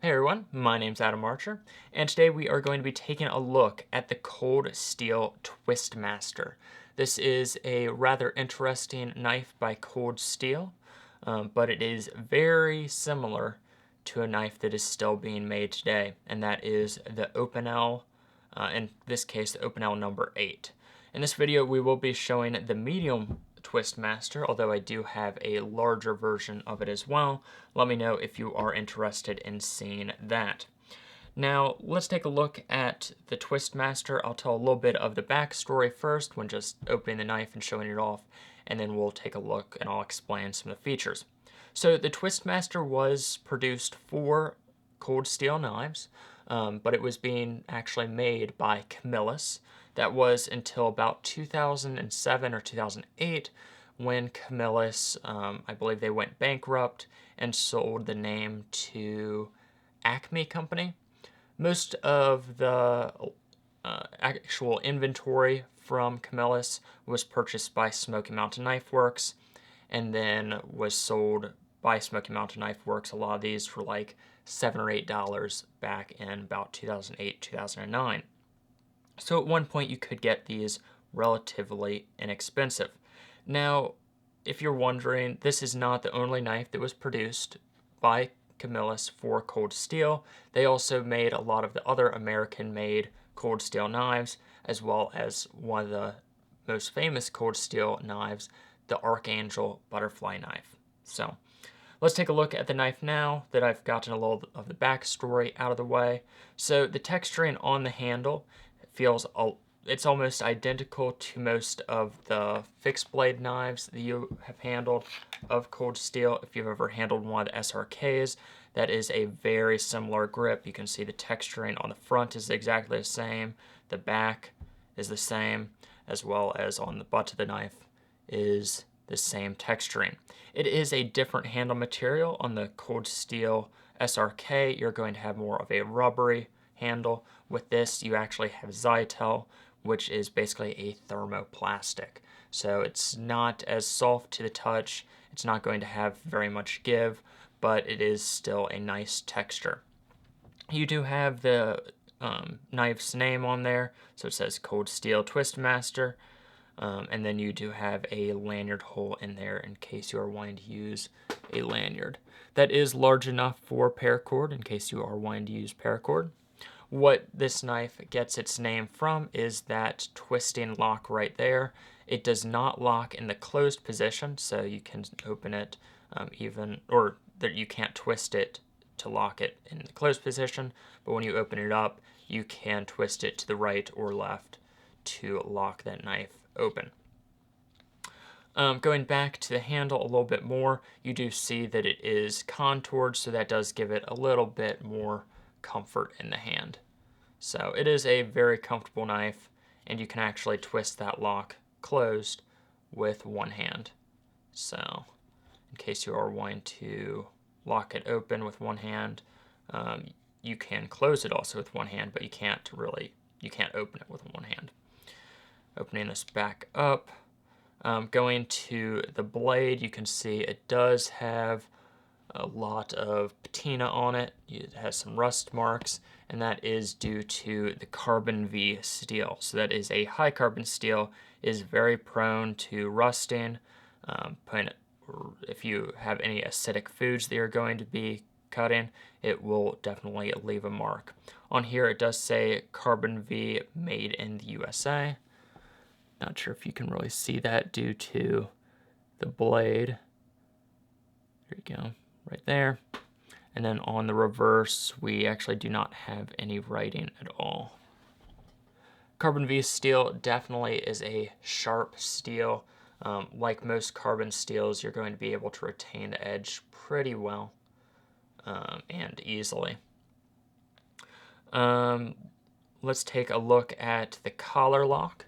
Hey everyone, my name's Adam Archer, and today we are going to be taking a look at the Cold Steel Twistmaster. This is a rather interesting knife by Cold Steel, but it is very similar to a knife that is still being made today, and that is the Opinel, in this case the Opinel number 8. In this video we will be showing the medium Twistmaster, although I do have a larger version of it as well. Let me know if you are interested in seeing that. Now, let's take a look at the Twistmaster. I'll tell a little bit of the backstory first when just opening the knife and showing it off, and then we'll take a look and I'll explain some of the features. So the Twistmaster was produced for Cold Steel knives, but it was being actually made by Camillus. That was until about 2007 or 2008 when Camillus, I believe they went bankrupt and sold the name to Acme Company. Most of the actual inventory from Camillus was purchased by Smoky Mountain Knife Works and then was sold by Smoky Mountain Knife Works. A lot of these were like $7 or $8 back in about 2008, 2009. So at one point you could get these relatively inexpensive. Now, if you're wondering, this is not the only knife that was produced by Camillus for Cold Steel. They also made a lot of the other American-made Cold Steel knives, as well as one of the most famous Cold Steel knives, the Archangel butterfly knife. So let's take a look at the knife now that I've gotten a little of the backstory out of the way. So the texturing on the handle feels, it's almost identical to most of the fixed blade knives that you have handled of Cold Steel. If you've ever handled one of the SRKs, that is a very similar grip. You can see the texturing on the front is exactly the same, the back is the same, as well as on the butt of the knife is the same texturing. It is a different handle material. On the Cold Steel SRK, you're going to have more of a rubbery handle. With this, you actually have Zytel, which is basically a thermoplastic. So it's not as soft to the touch, it's not going to have very much give, but it is still a nice texture. You do have the knife's name on there, so it says Cold Steel Twistmaster, and then you do have a lanyard hole in there in case you are wanting to use a lanyard. That is large enough for paracord in case you are wanting to use paracord. What this knife gets its name from is that twisting lock right there. It does not lock in the closed position, so you can open it or that you can't twist it to lock it in the closed position, but when you open it up, you can twist it to the right or left to lock that knife open. Going back to the handle a little bit more, you do see that it is contoured, so that does give it a little bit more comfort in the hand. So it is a very comfortable knife, and you can actually twist that lock closed with one hand. So in case you are wanting to lock it open with one hand, you can close it also with one hand, but you can't open it with one hand. Opening this back up, going to the blade, you can see it does have a lot of patina on it. It has some rust marks, and that is due to the carbon V steel. So that is a high carbon steel, is very prone to rusting. If you have any acidic foods that you're going to be cutting, it will definitely leave a mark. On here it does say carbon V made in the USA. Not sure if you can really see that due to the blade. There you go. Right there. And then on the reverse, we actually do not have any writing at all. Carbon V steel definitely is a sharp steel. Like most carbon steels, you're going to be able to retain the edge pretty well and easily. Let's take a look at the collar lock.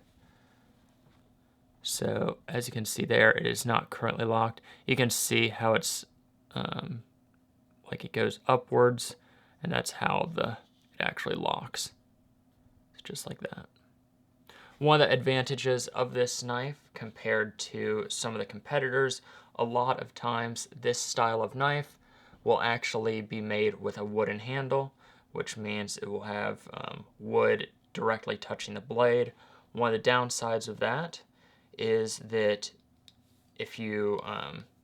So as you can see there, it is not currently locked. You can see how it's like it goes upwards, and that's how it actually locks. It's just like that. One of the advantages of this knife compared to some of the competitors, a lot of times this style of knife will actually be made with a wooden handle, which means it will have wood directly touching the blade. One of the downsides of that is that if you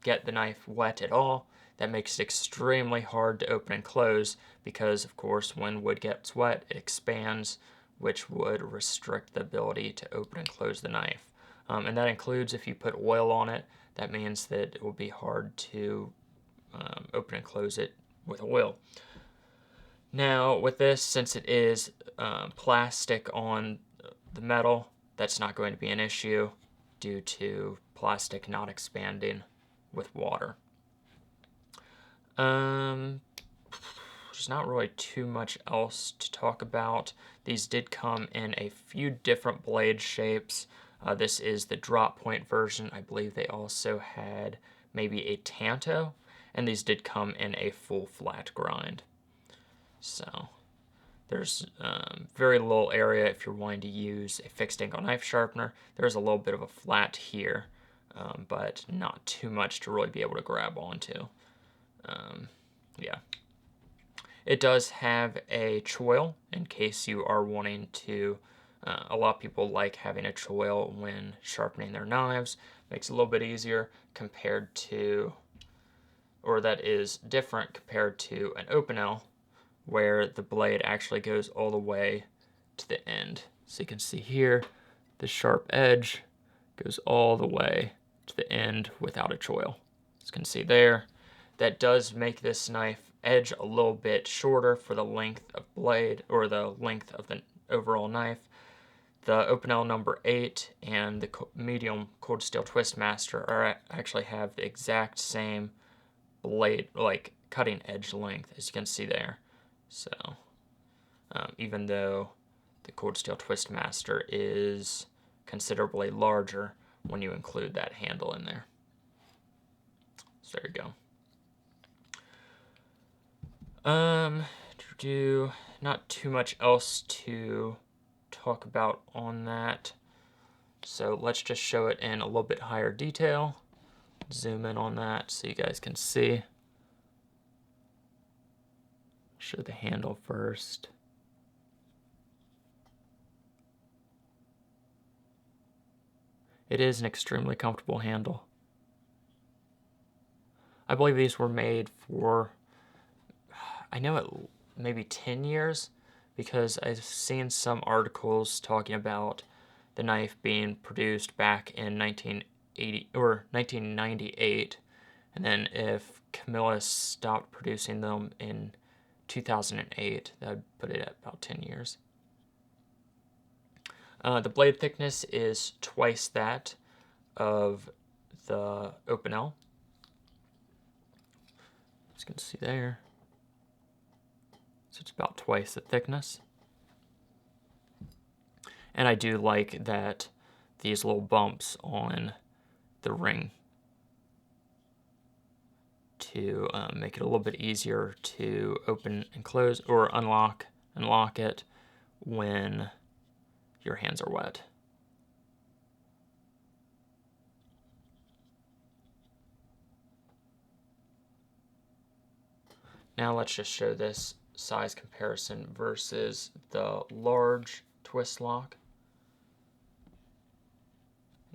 get the knife wet at all, that makes it extremely hard to open and close because, of course, when wood gets wet, it expands, which would restrict the ability to open and close the knife. And that includes if you put oil on it, that means that it will be hard to open and close it with oil. Now, with this, since it is plastic on the metal, that's not going to be an issue due to plastic not expanding with water. There's not really too much else to talk about. These did come in a few different blade shapes. This is the drop point version. I believe they also had maybe a tanto, and these did come in a full flat grind. So there's very little area if you're wanting to use a fixed angle knife sharpener. There's a little bit of a flat here, but not too much to really be able to grab onto. Yeah. It does have a choil in case you are wanting to. A lot of people like having a choil when sharpening their knives. Makes it a little bit easier compared to, or that is different compared to an open L, where the blade actually goes all the way to the end. So you can see here, the sharp edge goes all the way to the end without a choil. As you can see there, that does make this knife edge a little bit shorter for the length of blade, or the length of the overall knife. The Open L number 8 and the medium cold steel Twistmaster actually have the exact same blade, like cutting edge length, as you can see there. So even though the cold steel Twistmaster is considerably larger when you include that handle in there. So there you go. Not too much else to talk about on that. So let's just show it in a little bit higher detail. Zoom in on that so you guys can see. Show the handle first. It is an extremely comfortable handle. I believe these were made for, I know it maybe 10 years, because I've seen some articles talking about the knife being produced back in 1980 or 1998, and then if Camillus stopped producing them in 2008, that would put it at about 10 years. The blade thickness is twice that of the Open L. As you can see there. So it's about twice the thickness. And I do like that these little bumps on the ring to make it a little bit easier to open and close, or unlock and lock it when your hands are wet. Now let's just show this size comparison versus the large Twistlock.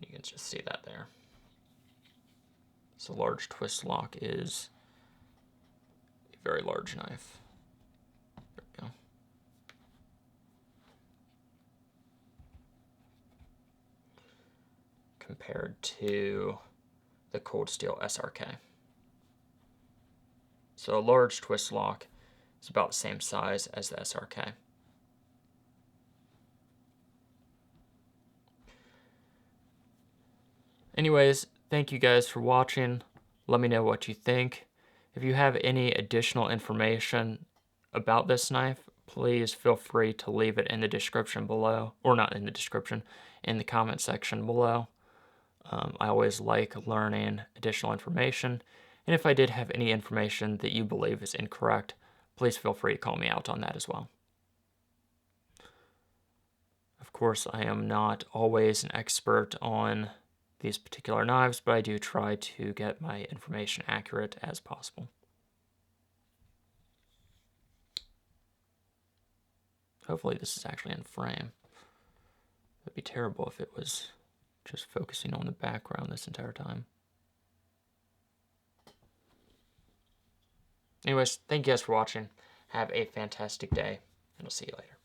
You can just see that there. So large Twistlock is a very large knife. There we go. Compared to the cold steel SRK. So a large Twistlock is about the same size as the SRK. Anyways, thank you guys for watching. Let me know what you think. If you have any additional information about this knife, please feel free to leave it in the description below, or not in the description, in the comment section below. I always like learning additional information, and if I did have any information that you believe is incorrect, please feel free to call me out on that as well. Of course, I am not always an expert on these particular knives, but I do try to get my information accurate as possible. Hopefully this is actually in frame. It'd be terrible if it was just focusing on the background this entire time. Anyways, thank you guys for watching. Have a fantastic day, and I'll see you later.